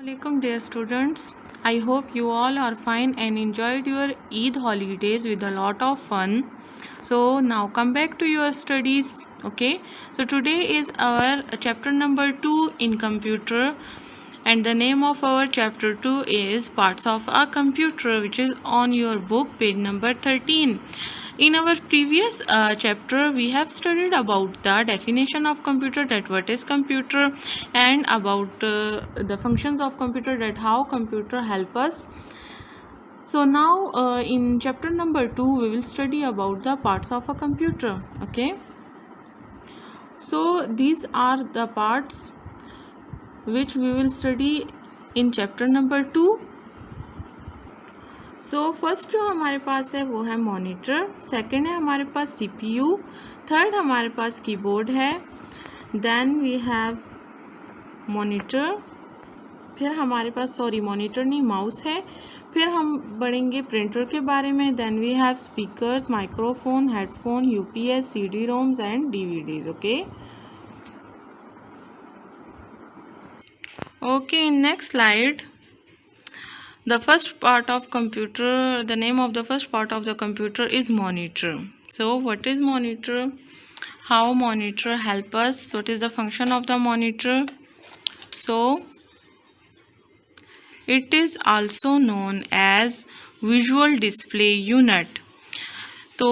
Assalamualaikum dear students. I hope you all are fine and enjoyed your Eid holidays with a lot of fun. So now come back to your studies. Okay. So today is our chapter number 2 in computer, and the name of our chapter 2 is Parts of a Computer, which is on your book page number 13. In our previous chapter, we have studied about the definition of computer, that what is computer, and about the functions of computer, that how computer help us. So now in chapter number 2, we will study about the parts of a computer. Okay. So these are the parts which we will study in chapter number 2. So first जो हमारे पास है वो है monitor, second है हमारे पास CPU, third हमारे पास keyboard है, देन वी हैव मॉनिटर, फिर हमारे पास मॉनिटर नहीं माउस है, फिर हम बढ़ेंगे प्रिंटर के बारे में, then we have speakers, microphone, headphone, UPS, CD ROMs and DVDs. Okay, in next slide. The first part of computer, the name of the first part of the computer is monitor. So what is monitor? How monitor help us? What is the function of the monitor? So it is also known as visual display unit. तो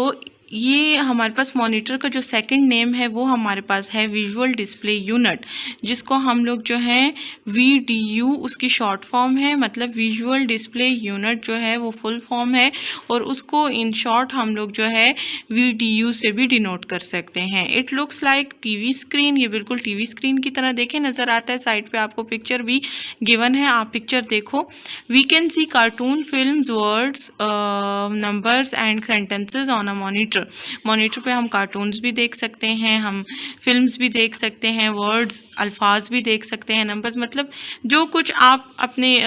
ये हमारे पास monitor का जो second name है वो हमारे पास है विजुअल डिस्प्ले यूनिट, जिसको हम लोग जो है VDU उसकी शॉर्ट फॉर्म है, मतलब विजुअल डिस्प्ले यूनिट जो है वो फुल फॉर्म है, और उसको इन शॉर्ट हम लोग जो है VDU से भी डिनोट कर सकते हैं. It looks like TV screen. ये बिल्कुल टीवी स्क्रीन की तरह देखे नज़र आता है. साइड पे आपको पिक्चर भी गिवन है, आप पिक्चर देखो. We can see cartoon, films, words, numbers and sentences on a monitor. Monitor पे हम कार्टून्स भी देख सकते हैं, हम फिल्म्स भी देख सकते हैं, वर्ड्स, अल्फाज भी देख सकते हैं, नंबर्स, मतलब जो कुछ आप अपने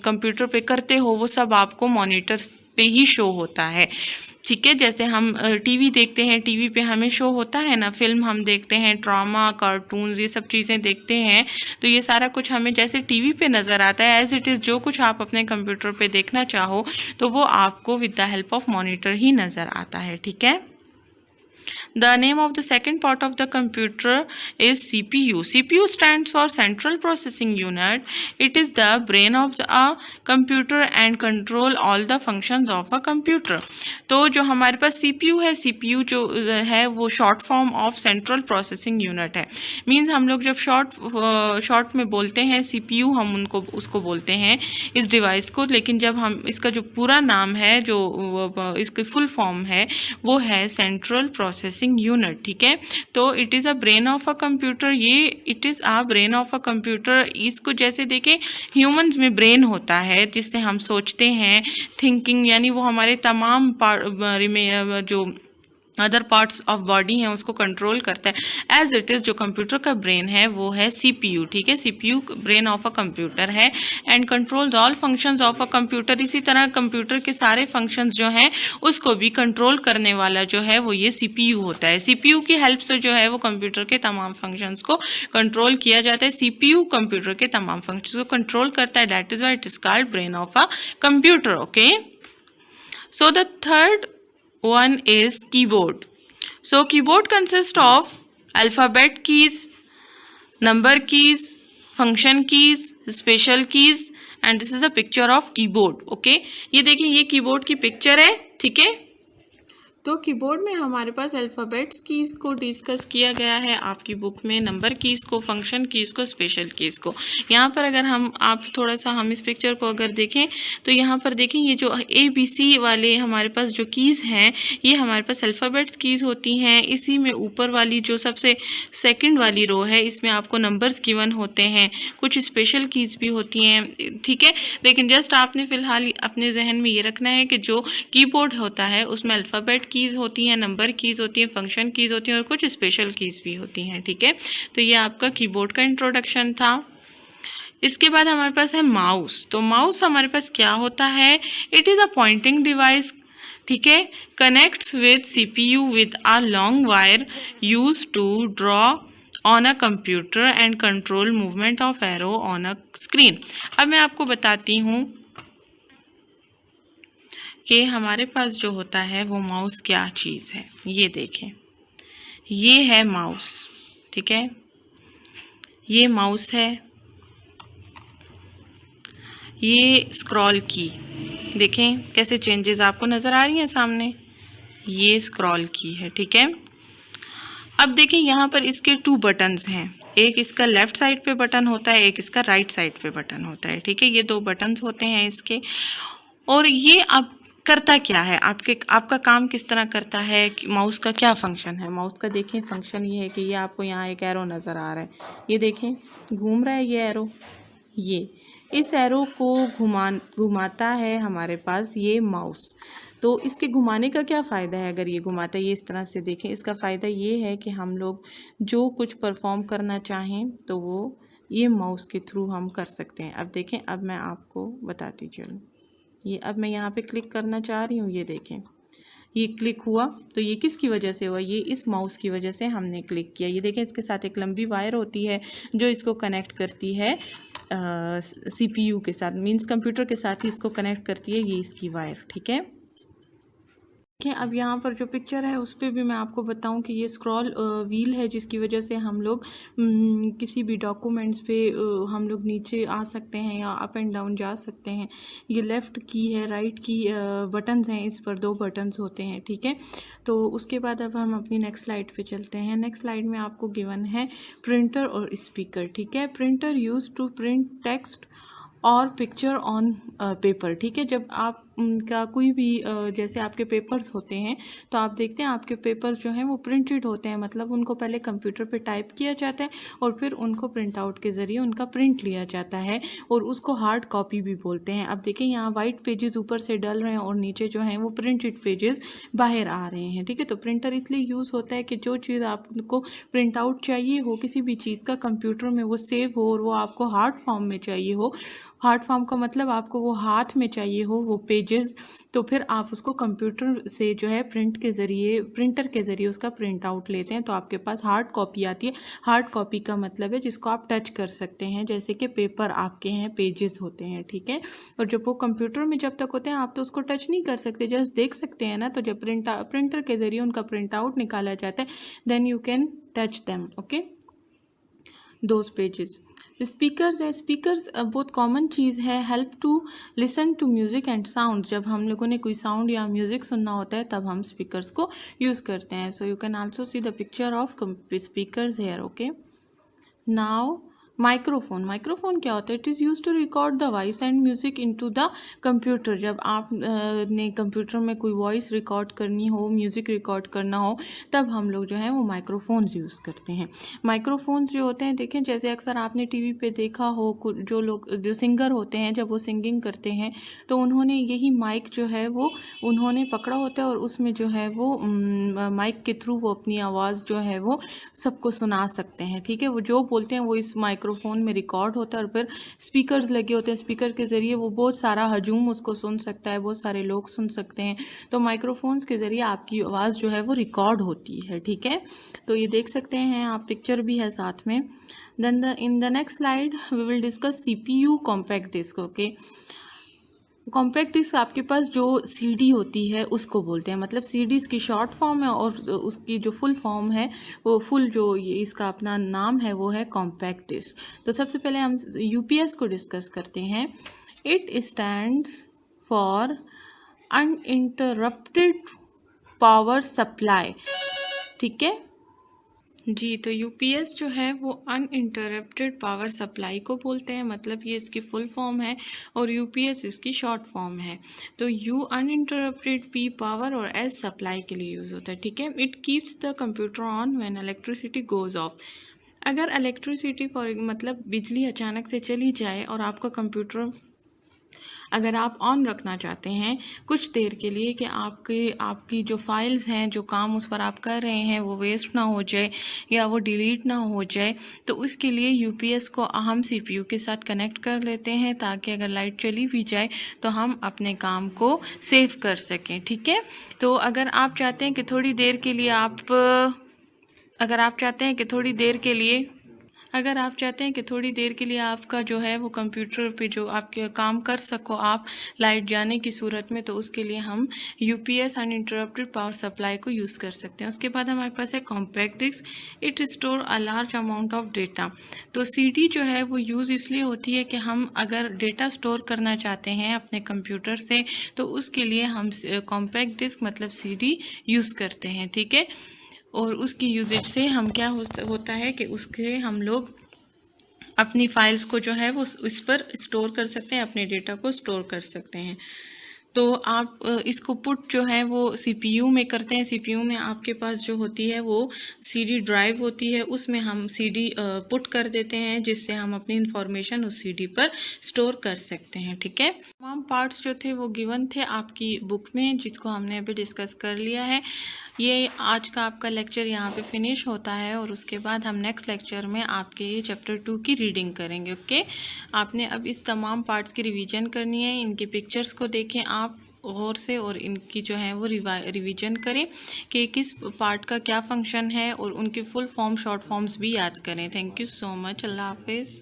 कंप्यूटर पे करते हो वो सब आपको मॉनिटर पे ही शो होता है. ठीक है, जैसे हम टीवी देखते हैं, टीवी पे हमें शो होता है ना, फिल्म हम देखते हैं, ड्रामा, कार्टून्स, ये सब चीज़ें देखते हैं, तो ये सारा कुछ हमें जैसे टीवी पे नज़र आता है, एज इट इज़ जो कुछ आप अपने कंप्यूटर पे देखना चाहो तो वो आपको with the help of monitor ही नज़र आता है. ठीक है. The name of the second part of the computer is CPU. CPU stands for Central Processing Unit. It is the brain of a computer and control all the functions of a computer. तो जो हमारे पास CPU है, CPU जो है वो short form of central processing unit है. Means हम लोग जब शॉर्ट में बोलते हैं CPU, हम उसको बोलते हैं इस डिवाइस को, लेकिन जब हम इसका जो पूरा नाम है, जो इसकी फुल फॉर्म है, वो है सेंट्रल प्रोसेसिंग यूनिट. ठीक है. तो it is a brain of a computer. ये it is a brain of a computer. इसको जैसे देखें ह्यूमंस में ब्रेन होता है जिससे हम सोचते हैं, थिंकिंग, यानी वो हमारे तमाम जो अदर पार्ट्स ऑफ बॉडी हैं उसको कंट्रोल करता है. एज इट इज़ जो कंप्यूटर का ब्रेन है वो है CPU. ठीक है. CPU brain of a computer है and controls all functions of a computer. इसी तरह कंप्यूटर के सारे फंक्शंस जो हैं उसको भी कंट्रोल करने वाला जो है वो ये CPU होता है. CPU की हेल्प से जो है वो कंप्यूटर के तमाम फंक्शंस को कंट्रोल किया जाता है. CPU कंप्यूटर के तमाम फंक्शंस को कंट्रोल करता है. That is why it is called brain of a computer. Okay. So the third one is keyboard. So keyboard consists of alphabet keys, number keys, function keys, special keys, and this is a picture of keyboard. Okay, ये देखिए ये keyboard की picture है. ठीक है. तो keyboard में हमारे पास अल्फ़ाबेट्स कीज़ को डिस्कस किया गया है आपकी बुक में, नंबर कीज़ को, फंक्शन कीज़ को, स्पेशल कीज़ को. यहाँ पर अगर आप थोड़ा सा हम इस पिक्चर को अगर देखें तो यहाँ पर देखें ये जो ABC वाले हमारे पास जो कीज़ हैं ये हमारे पास अल्फ़ाबेट्स कीज़ होती हैं. इसी में ऊपर वाली जो सबसे सेकंड वाली रो है इसमें आपको नंबर्स गिवन होते हैं, कुछ स्पेशल कीज़ भी होती हैं. ठीक है. लेकिन जस्ट आपने फ़िलहाल अपने जहन में ये रखना है कि जो कीबोर्ड होता है उसमें अल्फ़ाबेट कीज़ होती हैं, नंबर कीज़ होती हैं, फंक्शन कीज़ होती हैं और कुछ स्पेशल कीज़ भी होती हैं. ठीक है. तो ये आपका कीबोर्ड का इंट्रोडक्शन था. इसके बाद हमारे पास है माउस. तो माउस हमारे पास क्या होता है? It is a pointing device. ठीक है. Connects with CPU with a long wire use to draw on a computer and control movement of arrow on a screen. अब मैं आपको बताती हूँ कि हमारे पास जो होता है वो माउस क्या चीज़ है। ये देखें, ये है माउस, ठीक है, ये माउस है, ये स्क्रॉल की, देखें कैसे चेंजेस आपको नज़र आ रही हैं सामने, ये स्क्रॉल की है, ठीक है। अब देखें यहाँ पर इसके 2 बटन्स हैं, एक इसका लेफ़्ट साइड पे बटन होता है, एक इसका राइट साइड पे बटन होता है, ठीक है। ये 2 बटन्स होते हैं इसके। और ये अब करता क्या है, आपका काम किस तरह करता है, माउस का क्या फंक्शन है। माउस का देखें फंक्शन ये है कि ये आपको यहाँ एक एरो नज़र आ रहा है, ये देखें घूम रहा है ये एरो, ये इस एरो को घुमाता है हमारे पास ये माउस। तो इसके घुमाने का क्या फ़ायदा है, अगर ये घुमाता है, ये इस तरह से देखें, इसका फ़ायदा ये है कि हम लोग जो कुछ परफॉर्म करना चाहें तो वो ये माउस के थ्रू हम कर सकते हैं। अब देखें, अब मैं आपको बताती चलूँ, ये अब मैं यहाँ पे क्लिक करना चाह रही हूँ, ये देखें ये क्लिक हुआ, तो ये किसकी वजह से हुआ, ये इस माउस की वजह से हमने क्लिक किया। ये देखें इसके साथ एक लंबी वायर होती है जो इसको कनेक्ट करती है CPU के साथ, मींस कंप्यूटर के साथ ही इसको कनेक्ट करती है ये इसकी वायर, ठीक है। अब यहाँ पर जो पिक्चर है उस पर भी मैं आपको बताऊं कि ये स्क्रॉल व्हील है, जिसकी वजह से हम लोग किसी भी डॉक्यूमेंट्स पे हम लोग नीचे आ सकते हैं या अप एंड डाउन जा सकते हैं। ये लेफ़्ट की है, राइट की बटन्स हैं, इस पर 2 बटन्स होते हैं, ठीक है। तो उसके बाद अब हम अपनी नेक्स्ट स्लाइड पे चलते हैं। नेक्स्ट स्लाइड में आपको गिवन है प्रिंटर और स्पीकर, ठीक है। Printer use to print text और पिक्चर ऑन पेपर, ठीक है। जब आप का कोई भी जैसे आपके पेपर्स होते हैं तो आप देखते हैं आपके पेपर्स जो हैं वो प्रिंटेड होते हैं, मतलब उनको पहले कंप्यूटर पे टाइप किया जाता है और फिर उनको प्रिंट आउट के ज़रिए उनका प्रिंट लिया जाता है और उसको हार्ड कॉपी भी बोलते हैं। अब देखिए यहाँ वाइट पेजेस ऊपर से डल रहे हैं और नीचे जो हैं वो प्रिंटेड पेजेस बाहर आ रहे हैं, ठीक है। तो प्रिंटर इसलिए यूज़ होता है कि जो चीज़ आपको प्रिंट आउट चाहिए हो किसी भी चीज़ का कंप्यूटर में, वो सेव हो और वो आपको हार्ड फॉर्म में चाहिए हो। हार्ड फॉर्म का मतलब आपको वो हाथ में चाहिए हो वो पेजेस, तो फिर आप उसको कंप्यूटर से जो है प्रिंटर के ज़रिए उसका प्रिंट आउट लेते हैं, तो आपके पास हार्ड कॉपी आती है। हार्ड कॉपी का मतलब है जिसको आप टच कर सकते हैं, जैसे कि पेपर आपके हैं, पेजेस होते हैं, ठीक है। और जब वो कंप्यूटर में जब तक होते हैं आप तो उसको टच नहीं कर सकते, जस्ट देख सकते हैं ना। तो जब प्रिंटर के ज़रिए उनका प्रिंट आउट निकाला जाता है, then you can touch them, okay, those pages. Speakers है, स्पीकर्स बहुत कॉमन चीज़ है, help to listen to music and sound. जब हम लोगों ने कोई साउंड या म्यूज़िक सुनना होता है तब हम स्पीकर्स को यूज़ करते हैं। So you can also see the picture of speakers here, okay. Now microphone, microphone क्या होता है, it is use to record the voice and music into the computer. जब आप ने कंप्यूटर में कोई वॉइस रिकॉर्ड करनी हो, म्यूज़िक रिकॉर्ड करना हो, तब हम लोग जो है वो माइक्रोफोन्स यूज़ करते हैं। माइक्रोफोन्स जो होते हैं, देखें जैसे अक्सर आपने टीवी पे देखा हो, जो लोग जो सिंगर होते हैं जब वो सिंगिंग करते हैं तो उन्होंने यही माइक जो है वो उन्होंने पकड़ा होता है और उसमें जो है वो माइक के थ्रू वो अपनी आवाज़ जो है वो सबको सुना सकते हैं, ठीक है। वो जो बोलते हैं वो इस माइक्रोफोन में रिकॉर्ड होता है और फिर स्पीकर्स लगे होते हैं, स्पीकर के ज़रिए वो बहुत सारा हजूम उसको सुन सकता है, बहुत सारे लोग सुन सकते हैं। तो माइक्रोफोन्स के ज़रिए आपकी आवाज़ जो है वो रिकॉर्ड होती है, ठीक है। तो ये देख सकते हैं आप, पिक्चर भी है साथ में। Then in the next slide we will discuss CPU compact disc, okay. Compact disc आपके पास जो CD होती है उसको बोलते हैं, मतलब CD इसकी शॉर्ट फॉर्म है और उसकी जो फुल फॉर्म है वो फुल जो ये इसका अपना नाम है वो है कॉम्पैक्ट डिस्क। तो सबसे पहले हम UPS को डिस्कस करते हैं। It stands for uninterrupted power supply, ठीक है जी। तो UPS जो है वो अनइंटरप्टेड पावर सप्लाई को बोलते हैं, मतलब ये इसकी फुल फॉर्म है और UPS इसकी शॉर्ट फॉर्म है। तो U अनइंटरप्टेड, P पावर और S सप्लाई के लिए यूज़ होता है, ठीक है। It keeps the computer on when electricity goes off. अगर इलेक्ट्रिसिटी मतलब बिजली अचानक से चली जाए और आपका कंप्यूटर अगर आप ऑन रखना चाहते हैं कुछ देर के लिए कि आपकी जो फाइल्स हैं, जो काम उस पर आप कर रहे हैं वो वेस्ट ना हो जाए या वो डिलीट ना हो जाए, तो उसके लिए UPS को हम CPU के साथ कनेक्ट कर लेते हैं ताकि अगर लाइट चली भी जाए तो हम अपने काम को सेव कर सकें, ठीक है। तो अगर आप चाहते हैं कि थोड़ी देर के लिए आप अगर आप चाहते हैं कि थोड़ी देर के लिए आपका जो है वो कंप्यूटर पे जो आपके काम कर सको आप लाइट जाने की सूरत में, तो उसके लिए हम यूपीएस अनइंटरप्टेड पावर सप्लाई को यूज़ कर सकते हैं। उसके बाद हमारे पास है compact disc. It store a large amount of data. तो सीडी जो है वो यूज़ इसलिए होती है कि हम अगर डेटा स्टोर करना चाहते हैं अपने कंप्यूटर से, तो उसके लिए हम कॉम्पैक्ट डिस्क मतलब सीडी यूज़ करते हैं, ठीक है। और उसकी यूजेज से हम क्या होता है कि उसके हम लोग अपनी फाइल्स को जो है वो इस पर स्टोर कर सकते हैं, अपने डेटा को स्टोर कर सकते हैं। तो आप इसको पुट जो है वो सीपीयू में करते हैं। सीपीयू में आपके पास जो होती है वो सीडी ड्राइव होती है, उसमें हम सीडी पुट कर देते हैं, जिससे हम अपनी इंफॉर्मेशन उस सीडी पर स्टोर कर सकते हैं, ठीक है। तमाम पार्ट्स जो थे वो गिवन थे आपकी बुक में, जिसको हमने अभी डिस्कस कर लिया है। ये आज का आपका लेक्चर यहाँ पे फिनिश होता है और उसके बाद हम नेक्स्ट लेक्चर में आपके चैप्टर 2 की रीडिंग करेंगे, ओके। आपने अब इस तमाम पार्ट्स की रिवीजन करनी है। इनके पिक्चर्स को देखें आप गौर से और इनकी जो है वो रिवीजन करें कि किस पार्ट का क्या फंक्शन है, और उनकी फुल फॉर्म शॉर्ट फॉर्म्स भी याद करें। Thank you so much. Allah हाफिज़।